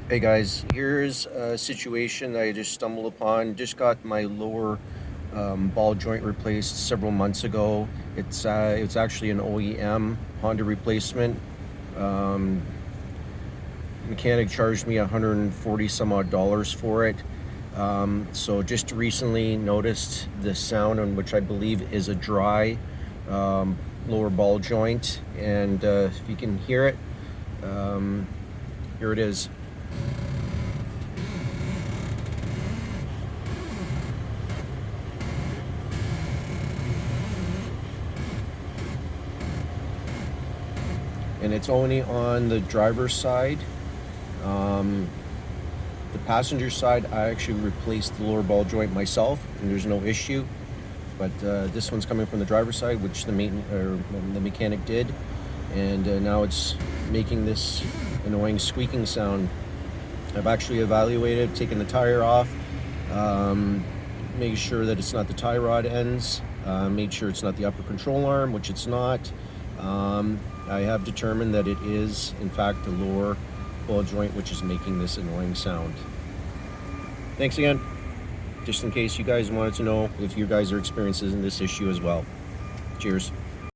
Hey guys, here's a situation that I just stumbled upon. Just got my lower ball joint replaced several months ago. It's actually an OEM Honda replacement. Um, Mechanic charged me 140 some odd dollars for it. So just recently noticed the sound on which I believe is a dry lower ball joint, and if you can hear it, here it is. And it's only on the driver's side. Um, the passenger side, I actually replaced the lower ball joint myself, and there's no issue. But this one's coming from the driver's side, which the mechanic did, and now it's making this annoying squeaking sound. I've actually evaluated, taken the tire off, made sure that it's not the tie rod ends, made sure it's not the upper control arm, which it's not. I have determined that it is, in fact, the lower ball joint which is making this annoying sound. Thanks again, just in case you guys wanted to know if you guys are experiencing this issue as well. Cheers.